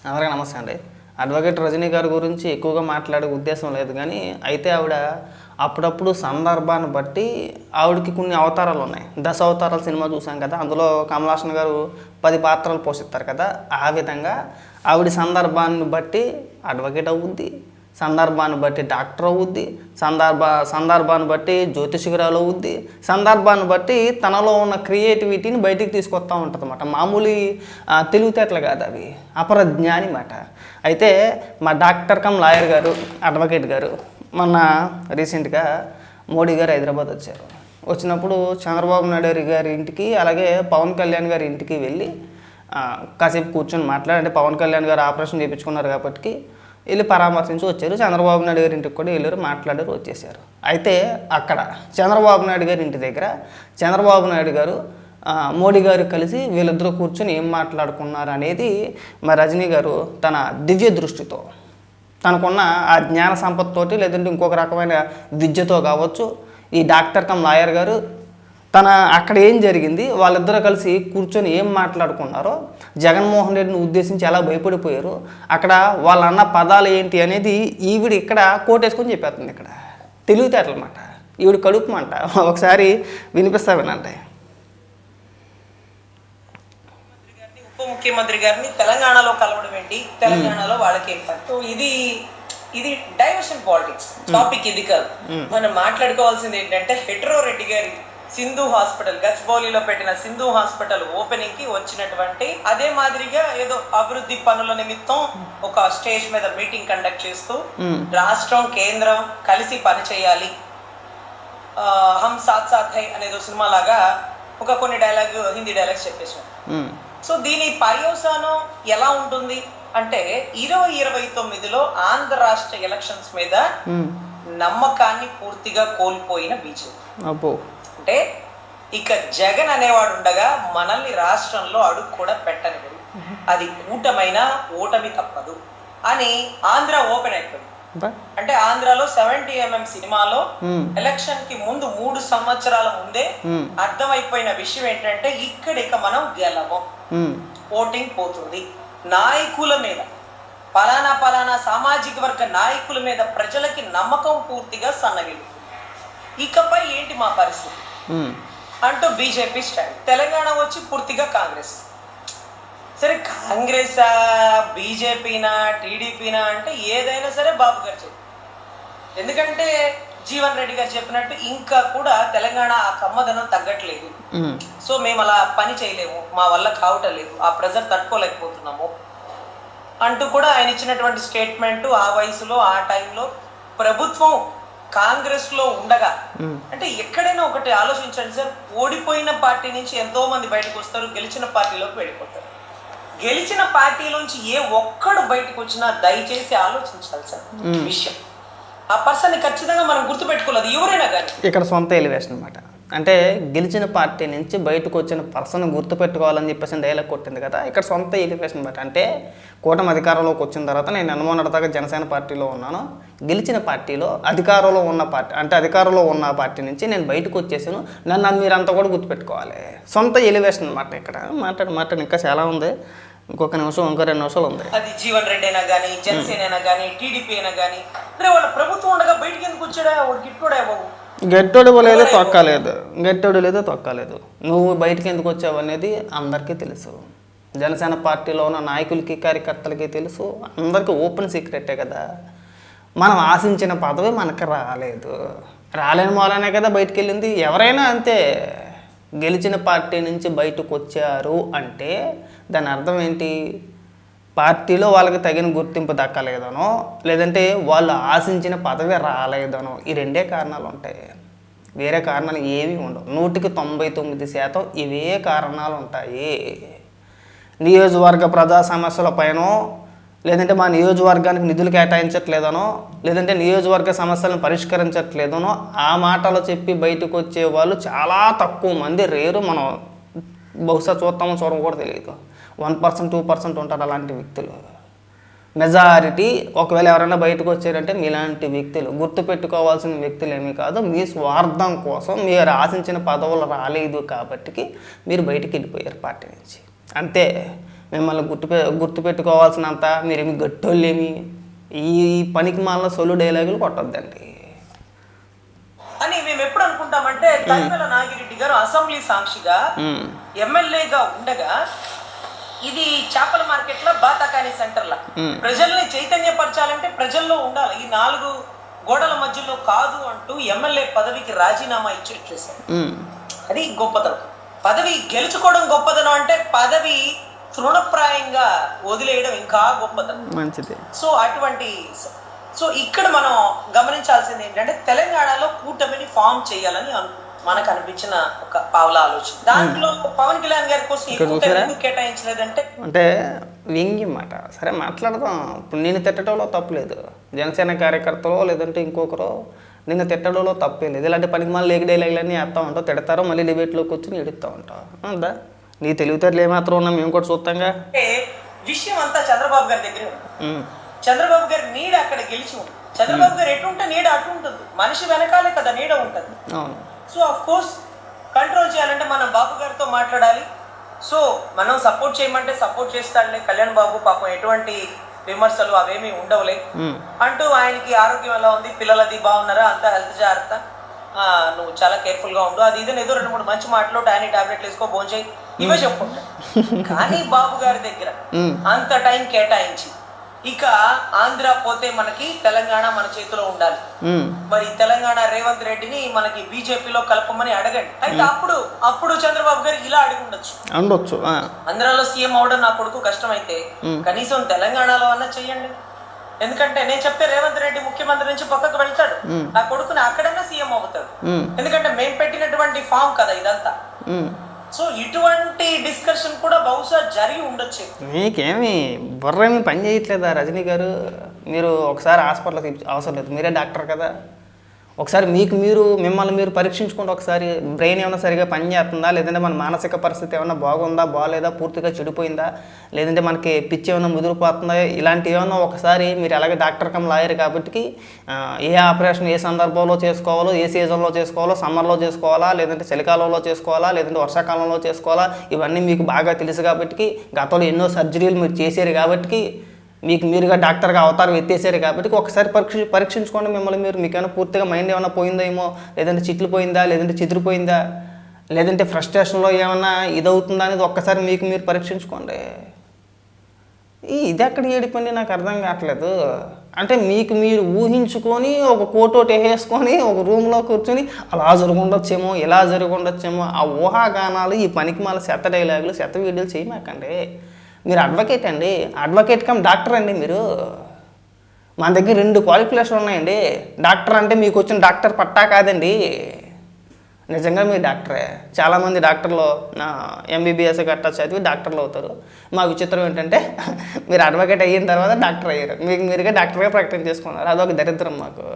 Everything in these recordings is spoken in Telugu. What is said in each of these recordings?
అందరికీ నమస్తే అండి. అడ్వకేట్ రజనీ గారి గురించి ఎక్కువగా మాట్లాడే ఉద్దేశం లేదు, కానీ అయితే ఆవిడ అప్పుడప్పుడు సందర్భాన్ని బట్టి ఆవిడకి కొన్ని అవతారాలు ఉన్నాయి. 10 అవతారాల సినిమా చూసాం కదా, అందులో కమల్ హాసన్ గారు 10 పాత్రలు పోషిస్తారు కదా. ఆ విధంగా ఆవిడ సందర్భాన్ని బట్టి అడ్వకేట్ అవుద్ది, సందర్భాన్ని బట్టి డాక్టర్ అవుద్ది, సందర్భాన్ని బట్టి జ్యోతిషికురాలు అవుద్ది, సందర్భాన్ని బట్టి తనలో ఉన్న క్రియేటివిటీని బయటికి తీసుకొస్తూ ఉంటుంది అన్నమాట. మామూలు తెలివితేటలు కాదు, అవి అపరజ్ఞాని మాట. అయితే మా డాక్టర్ కమ్ లాయర్ గారు, అడ్వకేట్ గారు మొన్న రీసెంట్గా మోడీ గారు హైదరాబాద్ వచ్చారు. వచ్చినప్పుడు చంద్రబాబు నాయుడు గారి ఇంటికి, అలాగే పవన్ కళ్యాణ్ గారి ఇంటికి వెళ్ళి కాసేపు కూర్చొని మాట్లాడి, అంటే పవన్ కళ్యాణ్ గారు ఆపరేషన్ చేయించుకున్నారు కాబట్టి వెళ్ళి పరామర్శించి వచ్చారు. చంద్రబాబు నాయుడు గారి ఇంటికి కూడా వెళ్ళారు, మాట్లాడారు, వచ్చేసారు. అయితే అక్కడ చంద్రబాబు నాయుడు గారి ఇంటి దగ్గర చంద్రబాబు నాయుడు గారు మోడీ గారు కలిసి వీళ్ళిద్దరూ కూర్చొని ఏం మాట్లాడుకున్నారు అనేది మా రజనీ గారు తన దివ్య దృష్టితో, తనకున్న ఆ జ్ఞాన సంపత్తోటి, లేదంటే ఇంకొక రకమైన విద్యతో కావచ్చు, ఈ డాక్టర్ కమ్ లాయర్ గారు తన అక్కడ ఏం జరిగింది, వాళ్ళిద్దరూ కలిసి కూర్చొని ఏం మాట్లాడుకున్నారో, జగన్మోహన్ రెడ్డిని ఉద్దేశించి ఎలా భయపడిపోయారు, అక్కడ వాళ్ళ అన్న పదాలు ఏంటి అనేది ఈవిడ ఇక్కడ కోటేసుకొని చెప్పేస్తుంది. ఇక్కడ తెలివితేటలు అన్నమాట, ఈవిడ కడుపుమంట. ఒకసారి వినిపిస్తా వినండి. ఉప ముఖ్యమంత్రి గారిని తెలంగాణలో కలవడం ఏంటి, తెలంగాణలో వాళ్ళకి ఏం పని? సో ఇది డైవర్షన్ పాలిటిక్స్ టాపిక్, ఇది కాదు. మనం మాట్లాడుకోవాల్సింది ఏంటంటే హెట్రో రెడ్డి గారి సింధు హాస్పిటల్, గచ్చిబౌలిలో పెట్టిన సింధు హాస్పిటల్ ఓపెనింగ్ కి వచ్చినటువంటి, అదే మాదిరిగా ఏదో అభివృద్ధి పనుల నిమిత్తం ఒక స్టేజ్ మీద మీటింగ్ కండక్ట్ చేస్తూ రాష్ట్రం కేంద్రం కలిసి పనిచేయాలి, హమ్ సాత్ సాత్ హై అనేదో సినిమా లాగా కొన్ని హిందీ డైలాగ్స్ చెప్పేసాం. సో దీని పర్యవసానం ఎలా ఉంటుంది అంటే 2029లో ఆంధ్ర రాష్ట్ర ఎలక్షన్స్ మీద నమ్మకాన్ని పూర్తిగా కోల్పోయిన బీజేపీ. అంటే ఇక జగన్ అనేవాడు ఉండగా మనల్ని రాష్ట్రంలో అడుగు కూడా పెట్టనివ్వడు, అది కూటమైనా ఓటమి తప్పదు అని ఆంధ్ర ఓపెన్ అయిపోయింది. అంటే ఆంధ్రాలో 70mm సినిమాలో ఎలక్షన్ కి ముందు 3 సంవత్సరాల ముందే అర్థమైపోయిన విషయం ఏంటంటే ఇక మనం గెలవం, ఓటింగ్ పోతుంది, నాయకుల మీద పలానా సామాజిక వర్గ నాయకుల మీద ప్రజలకి నమ్మకం పూర్తిగా సన్నగిలుతుంది. ఇకపై ఏంటి మా పరిస్థితి అంటూ బీజేపీ స్టాండ్. తెలంగాణ వచ్చి పూర్తిగా కాంగ్రెస్. సరే, కాంగ్రెస్ బీజేపీనా టీడీపీనా అంటే ఏదైనా సరే బాబు గారు చెప్పు. ఎందుకంటే జీవన్ రెడ్డి గారు చెప్పినట్టు ఇంకా కూడా తెలంగాణ ఆ కమ్మదనం తగ్గట్లేదు. సో మేము అలా పని చేయలేము, మా వల్ల కావటం లేదు, ఆ ప్రెజర్ తట్టుకోలేకపోతున్నాము అంటూ కూడా ఆయన ఇచ్చినటువంటి స్టేట్మెంట్. ఆ వయసులో ఆ టైంలో ప్రభుత్వం కాంగ్రెస్ లో ఉండగా, అంటే ఎక్కడైనా ఒకటి ఆలోచించండి సార్, ఓడిపోయిన పార్టీ నుంచి ఎంతో మంది బయటకు వస్తారు, గెలిచిన పార్టీలోకి వెళ్ళిపోతారు. గెలిచిన పార్టీలోంచి ఏ ఒక్కడు బయటకు వచ్చినా దయచేసి ఆలోచించాలి సార్ విషయం. ఆ పర్సన్ ఖచ్చితంగా మనం గుర్తుపెట్టుకోలేదు, ఎవరైనా కానీ. ఇక్కడ సొంత ఎలివేషన్ అనమాట. అంటే గెలిచిన పార్టీ నుంచి బయటకు వచ్చిన పర్సన్ గుర్తుపెట్టుకోవాలని చెప్పేసి డైలాగ్ కొట్టింది కదా, ఇక్కడ సొంత ఎలివేషన్ అనమాట. అంటే కూటమి అధికారంలోకి వచ్చిన తర్వాత నేను అనుమానడతాగా జనసేన పార్టీలో ఉన్నాను, గెలిచిన పార్టీలో అధికారంలో ఉన్న పార్టీ, అంటే అధికారంలో ఉన్న పార్టీ నుంచి నేను బయటకు వచ్చేసాను, నన్ను మీరంతా కూడా గుర్తుపెట్టుకోవాలి. సొంత ఎలివేషన్ అనమాట. ఇక్కడ మాట్లాడి ఇంకా చాలా ఉంది, ఇంకొక నిమిషం, ఇంకో 2 నిమిషాలు ఉంది. అది జీవన్ రెడ్డి అయినా కానీ, జనసేన అయినా కానీ, టీడీపీ అయినా కానీ, వాళ్ళ ప్రభుత్వం ఉండగా బయటికి ఎందుకు వచ్చాడా, వాడు గిట్టుకోడా బాబు, గట్టోడు లేదు తొక్కలేదు. నువ్వు బయటకు ఎందుకు వచ్చావు అనేది అందరికీ తెలుసు. జనసేన పార్టీలో ఉన్న నాయకులకి, కార్యకర్తలకి తెలుసు, అందరికీ ఓపెన్ సీక్రెటే కదా. మనం ఆశించిన పదవి మనకు రాలేని మూలనే కదా బయటకు వెళ్ళింది. ఎవరైనా అంతే, గెలిచిన పార్టీ నుంచి బయటకు వచ్చారు అంటే దాని అర్థం ఏంటి, పార్టీలో వాళ్ళకి తగిన గుర్తింపు దక్కలేదనో, లేదంటే వాళ్ళు ఆశించిన పదవి రాలేదనో, ఈ 2 కారణాలు ఉంటాయి. వేరే కారణాలు ఏమీ ఉండవు. 99% ఇవే కారణాలు ఉంటాయి. నియోజకవర్గ ప్రజా సమస్యల పైనో, లేదంటే మా నియోజకవర్గానికి నిధులు కేటాయించట్లేదనో, లేదంటే నియోజకవర్గ సమస్యలను పరిష్కరించట్లేదనో ఆ మాటలు చెప్పి బయటకు వచ్చే వాళ్ళు చాలా తక్కువ మంది, రేరు. మనం బహుశా చూడడం కూడా తెలియదు. 1%, 2% ఉంటారు అలాంటి వ్యక్తులు. మెజారిటీ ఒకవేళ ఎవరైనా బయటకు వచ్చారంటే మీలాంటి వ్యక్తులు, గుర్తుపెట్టుకోవాల్సిన వ్యక్తులు ఏమీ కాదు. మీ స్వార్థం కోసం మీరు ఆశించిన పదవులు రాలేదు కాబట్టి మీరు బయటికి వెళ్ళిపోయారు పార్టీ నుంచి, అంతే. మిమ్మల్ని గుర్తుపెట్టుకోవాల్సినంత మీరేమి గట్టోళ్ళేమి ఈ పనికి మాలిన సొల్లు డైలాగులు కొట్టొద్దండి అని మేము ఎప్పుడు అనుకుంటామంటే తనికెళ్ళ నాగిరెడ్డి గారు అసెంబ్లీ సాక్షిగా ఎమ్మెల్యేగా ఉండగా ఇది చేపల మార్కెట్ లో బాతాకాని సెంటర్ లా ప్రజల్ని చైతన్యపరచాలంటే ప్రజల్లో ఉండాలి, ఈ 4 గోడల మధ్యలో కాదు అంటూ ఎమ్మెల్యే పదవికి రాజీనామా ఇచ్చేసారు. అది గొప్పతనం. పదవి గెలుచుకోవడం గొప్పతనం అంటే పదవి తృణప్రాయంగా వదిలేయడం ఇంకా గొప్పతనం. మంచిది. సో ఇక్కడ మనం గమనించాల్సింది ఏంటంటే తెలంగాణలో కూటమిని ఫామ్ చేయాలని మనకు అనిపించిన ఒక పావుల ఆలోచన. దాంట్లో పవన్ కళ్యాణ్ గారి కోసం ఎందుకు కేటాయించలేదంటే అంటే వ్యంగ్య మాట. సరే మాట్లాడదాం, ఇప్పుడు నేను తిట్టడంలో తప్పులేదు, జనసేన కార్యకర్తలో లేదంటే ఇంకొకరో నిన్ను తిట్టడంలో తప్పే లేదు. ఇలాంటి పనికి మళ్ళీ లేక డైలాగులన్నీ వేస్తూ ఉంటావు, తిడతారో మళ్ళీ డిబేట్లో కూర్చొని ఎడుతూ ఉంటావు. అందా నీ తెలివితేటలు ఏమాత్రం ఉన్నా మేము కూడా చూస్తాంగా. విషయం అంతా చంద్రబాబు గారి దగ్గరే ఉంది. చంద్రబాబు గారి నీడ అక్కడ గెలిచి ఉంది. చంద్రబాబు గారు ఎటుంటే నీడ అటు ఉంటుంది, మనిషి వెనకాలే కదా నీడ ఉంటుంది. సో ఆఫ్ కోర్స్ కంట్రోల్ చేయాలంటే మనం బాబు గారితో మాట్లాడాలి. సో మనం సపోర్ట్ చేయమంటే సపోర్ట్ చేస్తాడులే కళ్యాణ్ బాబు, పాపం ఎటువంటి విమర్శలు అవేమీ ఉండవులే అంటూ ఆయనకి ఆరోగ్యం ఎలా ఉంది, పిల్లలది బాగున్నారా, అంతా హెల్త్ జాగ్రత్త, నువ్వు చాలా కేర్ఫుల్ గా ఉండు, అది ఇదని ఏదో 2-3 మంచి మాటలు, టానిక్ టాబ్లెట్లు వేసుకో, భోంచేయి, ఇవే చెప్పుకుంటాడు. కానీ బాబు గారి దగ్గర అంత టైం కేటాయించి ఇక ఆంధ్ర పోతే మనకి తెలంగాణ మన చేతిలో ఉండాలి, మరి తెలంగాణ రేవంత్ రెడ్డిని మనకి బీజేపీలో కలపమని అడగండి. అయితే అప్పుడు చంద్రబాబు గారు ఇలా అడిగి ఉండొచ్చు, ఆంధ్రాలో సీఎం అవడం నా కొడుకు కష్టమైతే కనీసం తెలంగాణలో అన్నా చెయ్యండి, ఎందుకంటే నేను చెప్తే రేవంత్ రెడ్డి ముఖ్యమంత్రి నుంచి పక్కకు వెళ్తాడు, నా కొడుకుని అక్కడన్నా సీఎం అవుతాడు, ఎందుకంటే మేము పెట్టినటువంటి ఫామ్ కదా ఇదంతా. సో ఇటువంటి డిస్కషన్ కూడా బహుశా జరిగి ఉండొచ్చు. మీకేమి బుర్రేమి పని చేయట్లేదా రజనీ గారు? మీరు ఒకసారి హాస్పిటల్కి అవసరం లేదు, మీరే డాక్టర్ కదా, ఒకసారి మిమ్మల్ని మీరు పరీక్షించుకుంటే ఒకసారి బ్రెయిన్ ఏమైనా సరిగా పనిచేస్తుందా, లేదంటే మన మానసిక పరిస్థితి ఏమైనా బాగుందా బాగాలేదా, పూర్తిగా చెడిపోయిందా, లేదంటే మనకి పిచ్చి ఏమైనా ముదిరిపోతుందా, ఇలాంటివి ఏమైనా ఒకసారి మీరు ఎలాగే డాక్టర్ కమ్ లాయర్ కాబట్టి ఏ ఆపరేషన్ ఏ సందర్భంలో చేసుకోవాలో, ఏ సీజన్లో చేసుకోవాలో, సమ్మర్లో చేసుకోవాలా, లేదంటే చలికాలంలో చేసుకోవాలా, లేదంటే వర్షాకాలంలో చేసుకోవాలా, ఇవన్నీ మీకు బాగా తెలుసు కాబట్టి, గతంలో ఎన్నో సర్జరీలు మీరు చేశారు కాబట్టి, మీరుగా డాక్టర్గా అవతారం ఎత్తేసారు కాబట్టి ఒకసారి పరీక్షించుకోండి మిమ్మల్ని మీరు. మీకేమైనా పూర్తిగా మైండ్ ఏమైనా పోయిందేమో, లేదంటే చిట్లు పోయిందా, లేదంటే చిదిరిపోయిందా, లేదంటే ఫ్రస్ట్రేషన్లో ఏమన్నా ఇదవుతుందా అనేది ఒక్కసారి మీరు పరీక్షించుకోండి. ఇది ఎక్కడ ఏడిపోయింది నాకు అర్థం కావట్లేదు. అంటే మీరు ఊహించుకొని ఒక కోటోటి వేసుకొని ఒక రూమ్లో కూర్చొని అలా జరుగుండొచ్చేమో, ఇలా జరుగుండొచ్చేమో, ఆ ఊహాగానాలు, ఈ పనికి మాల చెత్త డైలాగులు, చెత్త వీడియోలు చేయమాకండి. మీరు అడ్వకేట్ అండి, అడ్వకేట్ కమ్ డాక్టర్ అండి. మీరు మన దగ్గర 2 క్వాలిఫికేషన్లు ఉన్నాయండి. డాక్టర్ అంటే మీకు వచ్చిన డాక్టర్ పట్టా కాదండి, నిజంగా మీరు డాక్టరే. చాలామంది డాక్టర్లు ఎంబీబీఎస్ గట్టా చదివి డాక్టర్లు అవుతారు. మా విచిత్రం ఏంటంటే మీరు అడ్వకేట్ అయిన తర్వాత డాక్టర్ అయ్యారు, మీరుగా డాక్టర్గా ప్రకటన చేసుకున్నారు. అదొక దరిద్రం మాకు.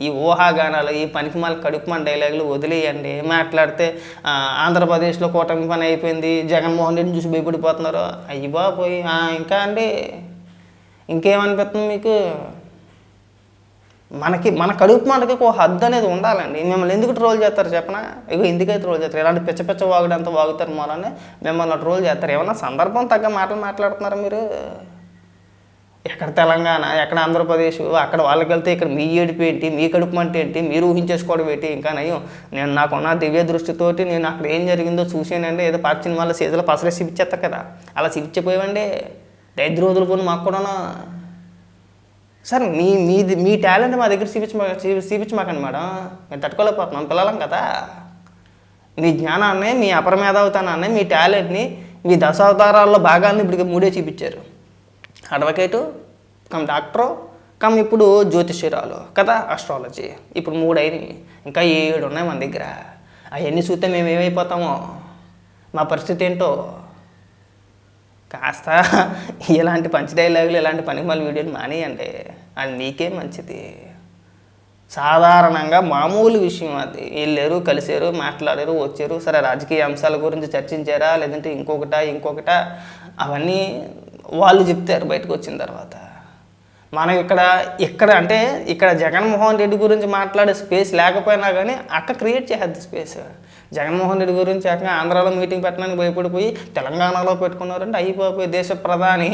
ఈ ఊహాగానాలు, ఈ పనికిమాల కడుపుమాల డైలాగులు వదిలేయండి. మాట్లాడితే ఆంధ్రప్రదేశ్లో కూటమి పని అయిపోయింది, జగన్మోహన్ రెడ్డిని చూసి భయపడిపోతున్నారు, అయ్యి బాబోయ్. ఇంకా అండి ఇంకేమనిపిస్తుంది మీకు? మన కడుపు మాటకి ఒక హద్దు అనేది ఉండాలండి. మిమ్మల్ని ఎందుకు ట్రోల్ చేస్తారు చెప్పనా? ఎందుకైతే ట్రోల్ చేస్తారు? ఇలాంటి పిచ్చ వాగుడంతా వాగుతారు మూలనే మిమ్మల్ని ట్రోల్ చేస్తారు. ఏమన్నా సందర్భం తగ్గ మాటలు మాట్లాడుతున్నారు మీరు. ఎక్కడ తెలంగాణ, ఎక్కడ ఆంధ్రప్రదేశ్, అక్కడ వాళ్ళకి వెళ్తే ఇక్కడ మీ ఏడుపు ఏంటి, మీ కడుపు మంట ఏంటి, మీరు ఊహించేసుకోవడం ఏంటి? ఇంకా నయ్యం నాకున్న దివ్య దృష్టితోటి నేను అక్కడ ఏం జరిగిందో చూసానండి. ఏదో పాత సినిమాలో సీజన్లో పసరే చూపించేస్తారు కదా, అలా చూపించిపోయామండి. దరిద్ర రోజులు పోయి మాకు కూడాను. సార్ మీ టాలెంట్ మా దగ్గర చూపించమాకండి మేడం, మేము తట్టుకోలేకపోతున్నాం, పిల్లలం కదా. మీ జ్ఞానాన్ని, మీ అపరమేధావుతనాన్ని, మీ టాలెంట్ని, మీ దశావతారాల్లో భాగాన్ని ఇప్పుడు 3 చూపించారు. అడ్వకేటు కమ్ డాక్టరు కమ్ ఇప్పుడు జ్యోతిష్యురాలు కదా, ఆస్ట్రాలజీ. ఇప్పుడు 3 అయినాయి, ఇంకా 7 ఉన్నాయి మన దగ్గర. అవన్నీ చూస్తే మేము ఏమైపోతామో, మా పరిస్థితి ఏంటో. కాస్త ఇలాంటి పంచ్ డైలాగులు, ఇలాంటి పనికిమాల వీడియోలు మానేయండి, అది మీకే మంచిది. సాధారణంగా మామూలు విషయం అది. వెళ్ళారు, కలిసారు, మాట్లాడారు, వచ్చారు, సరే రాజకీయ అంశాల గురించి చర్చించారా, లేదంటే ఇంకొకట అవన్నీ వాళ్ళు చెప్తారు బయటకు వచ్చిన తర్వాత. మనం ఇక్కడ అంటే ఇక్కడ జగన్మోహన్ రెడ్డి గురించి మాట్లాడే స్పేస్ లేకపోయినా కానీ అక్క క్రియేట్ చేసేది స్పేస్. జగన్మోహన్ రెడ్డి గురించి అక్క ఆంధ్రాలో మీటింగ్ పెట్టడానికి భయపడిపోయి తెలంగాణలో పెట్టుకున్నారంటే అయిపోయి దేశ ప్రధాని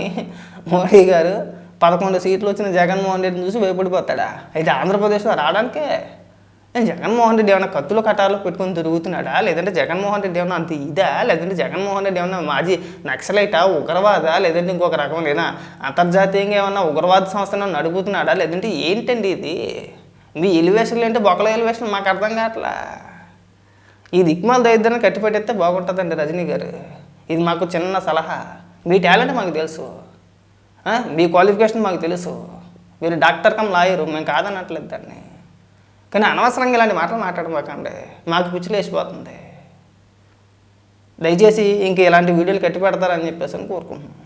మోడీ గారు 11 సీట్లు వచ్చిన జగన్మోహన్ రెడ్డిని చూసి భయపడిపోతాడా? అయితే ఆంధ్రప్రదేశ్లో రావడానికే జగన్మోహన్ రెడ్డి ఏమైనా కత్తుల కటాలు పెట్టుకొని తిరుగుతున్నాడా? లేదంటే జగన్మోహన్ రెడ్డి ఏమన్నా అంత ఇదా? లేదంటే జగన్మోహన్ రెడ్డి ఏమన్నా మాజీ నక్సలైటా, ఉగ్రవాదా? లేదంటే ఇంకొక రకమైన అంతర్జాతీయంగా ఏమన్నా ఉగ్రవాద సంస్థను నడుపుతున్నాడా? లేదంటే ఏంటండి ఇది? మీ ఎలివేషన్లు ఏంటి? బొక్కల ఎలివేషన్ మాకు అర్థం కావట్లా. ఈ దిక్మాల దరిద్రాన్ని కట్టిపెట్టేస్తే బాగుంటుందండి రజనీ గారు. ఇది మాకు చిన్న సలహా. మీ టాలెంట్ మాకు తెలుసు, మీ క్వాలిఫికేషన్ మాకు తెలుసు. మీరు డాక్టర్ కమ్ లాయరు, మేము కాదనట్లేదు దాన్ని. కానీ అనవసరంగా ఇలాంటి మాటలు మాట్లాడమాకండి, మాకు పిచ్చిలు వేసిపోతుంది. దయచేసి ఇంక ఇలాంటి వీడియోలు కట్టి పెడతారని చెప్పేసి కోరుకుంటున్నాను.